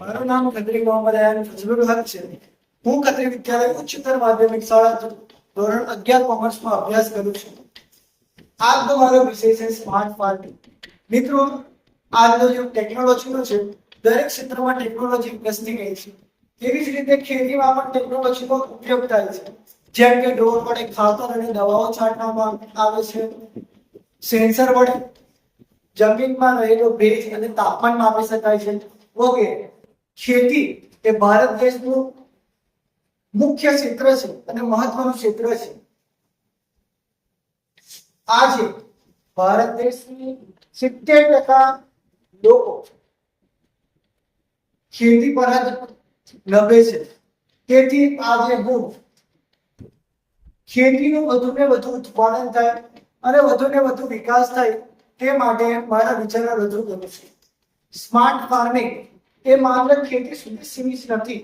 મારું નામ ખત્રી મોહમ્મદ અયાન ફઝલુલ હક છે. હું ખત્રી વિદ્યાલય ઉચ્ચતર માધ્યમિક શાળા ધોરણ 11 કોમર્સમાં અભ્યાસ કરું છું. આજનો મારો વિષય છે સ્માર્ટ ફાર્મિંગ. મિત્રો, આજનો યુગ ટેકનોલોજીનો છે. દરેક ક્ષેત્રમાં ટેકનોલોજી વિકસતી ગઈ છે. તેવી જ રીતે ખેતીમાં પણ ટેકનોલોજીનો ઉપયોગ થાય છે. જેમ કે ડ્રોન વડે ખાતર અને દવાઓ છાંટવામાં આવે છે. સેન્સર વડે જમીનમાં રહેલો ભેજ અને તાપમાન માપી શકાય છે વગેરે. ખેતી એ ભારત દેશનું મુખ્ય ક્ષેત્ર છે અને મહત્વનું ક્ષેત્ર છે. આજે ભારત દેશની 70% લોકો ખેતી પર જ નભે છે. તેથી આજે હું ખેતીનું વધુને વધુ ઉત્પાદન થાય અને વધુને વધુ વિકાસ થાય તે માટે મારા વિચારો રજૂ કરું છું. સ્માર્ટ ફાર્મિંગ એ માત્ર ખેતી સુધી સીમિત નથી.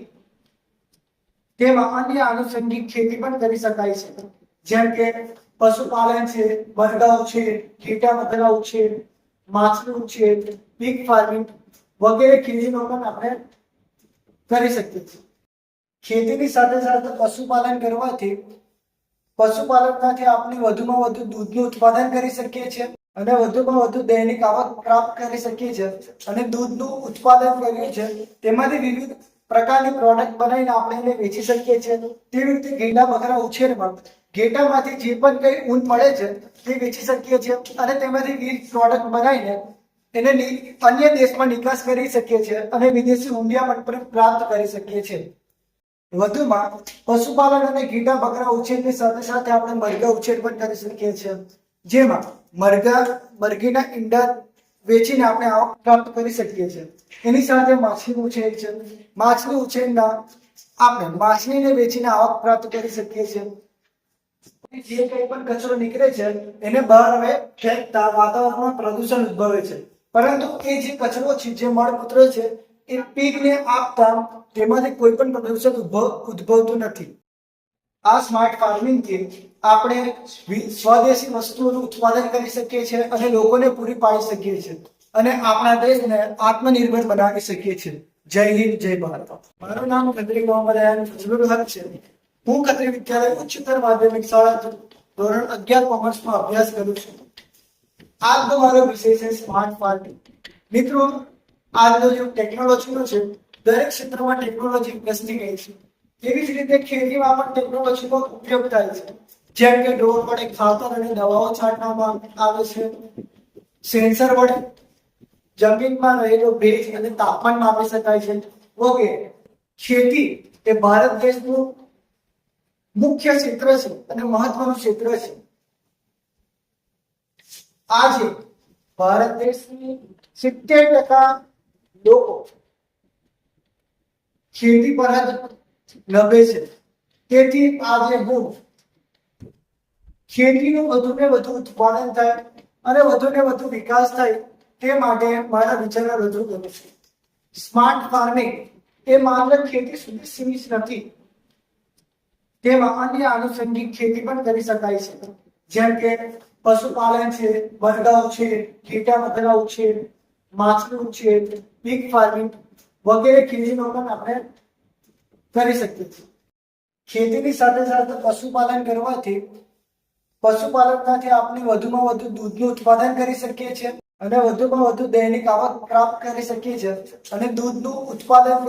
તેમાં અન્ય આનુષંગિક ખેતી પણ કરી શકાય છે, જેમ કે પશુપાલન છે, મરઘા ઉછેર, ઘેટા બકરા ઉછેર, માછલી ઉછેર, પીગ ફાર્મિંગ વગેરે ખેતીનો પણ આપણે કરી શકીએ છીએ. ખેતીની સાથે સાથે પશુપાલનમાંથી આપણે વધુમાં વધુ દૂધનું ઉત્પાદન કરી શકીએ છીએ અને વધુમાં વધુ દૈનિક આવક પ્રાપ્ત કરી શકીએ છીએ. અને દૂધનું ઉત્પાદન કર્યું છે તેમાંથી વિવિધ પ્રકારની પ્રોડક્ટ બનાવીને આપણે એને વેચી શકીએ છીએ. તેવી રીતે ઘેટા બકરા ઉછેરમાં ઘેટામાંથી જે પણ કંઈ ઊન મળે છે તે વેચી શકીએ છીએ અને તેમાંથી વિવિધ પ્રોડક્ટ બનાવીને એને અન્ય દેશમાં નિકાસ કરી શકીએ છીએ અને વિદેશી હુંડિયામણ પણ પ્રાપ્ત કરી શકીએ છીએ. વધુમાં પશુપાલન અને ઘેટા બકરા ઉછેરની સાથે સાથે આપણે મરઘા ઉછેર પણ કરી શકીએ છીએ, જેમાં મરઘીના ઈંડા વેચીને આપણે આવક પ્રાપ્ત કરી શકીએ છીએ. એની સાથે માછલી ઉછેર છે. માછલી ઉછેરના આપણે માછલીને વેચીને આવક પ્રાપ્ત કરી શકીએ છીએ. જે કંઈ પણ કચરો નીકળે છે એને બહાર હવે ફેંકતા વાતાવરણમાં પ્રદૂષણ ઉદ્ભવે છે, પરંતુ એ જે કચરો છે, જે મળમૂત્ર છે, એ પીગને આપતા તેમાંથી કોઈ પણ પ્રદૂષણ ઉદ્ભવતું નથી. આ સ્માર્ટ ફાર્મિંગથી આપણે સ્વદેશી વસ્તુઓનું ઉત્પાદન કરી શકીએ છીએ અને લોકોને પૂરી પાડી શકીએ છીએ અને આપણા દેશને આત્મનિર્ભર બનાવી શકીએ છીએ. જય હિન્દ, જય ભારત. મારું નામ ખત્રી મોહમ્મદ અયાન ફઝલુલ હક છે. હું ખત્રી વિદ્યાલય ઉચ્ચતર માધ્યમિક શાળા ધોરણ 11 કોમર્સમાં અભ્યાસ કરું છું. આજનો મારો વિષય છે સ્માર્ટ ફાર્મિંગ. મિત્રો, આજનો યુગ ટેકનોલોજીનો છે. દરેક ક્ષેત્રમાં ટેકનોલોજી વિકસતી ગઈ છે. તેવી જ રીતે ખેતીમાં પણ ટેકનોલોજીનો ઉપયોગ થાય છે. જેમ કે ડ્રોન વડે ખાતર અને દવાઓ છાંટવામાં આવે છે. સેન્સર વડે જમીનમાં રહેલો ભેજ અને તાપમાન માપી શકાય છે વગેરે. ખેતી એ ભારત દેશનું મુખ્ય ક્ષેત્ર છે અને મહત્વનું ક્ષેત્ર છે. આજે ભારત દેશની 70% લોકો ખેતી પર જ નભે છે. તેથી આજે હું ખેતીનું વધુને વધુ ઉત્પાદન થાય અને વધુને વધુ વિકાસ થાય તે માટે મારા વિચારો રજૂ કરું છું. સ્માર્ટ ફાર્મિંગ એ માત્ર ખેતી સુધી સીમિત નથી. તેમાં અન્ય આનુષંગિક ખેતી પણ કરી શકાય છે, જેમ કે પશુપાલન છે, મરઘા ઉછેર, ઘેટા બકરા ઉછેર, માછલી ઉછેર, પીગ ફાર્મિંગ વગેરે ખેતીનો પણ આપણે કરી શકીએ છીએ. ખેતીની સાથે સાથે પશુપાલનમાંથી આપણે વધુમાં વધુ દૂધનું ઉત્પાદન કરી શકીએ છીએ અને વધુમાં વધુ દૈનિક આવક પ્રાપ્ત કરી શકીએ છીએ અને દૂધનું ઉત્પાદન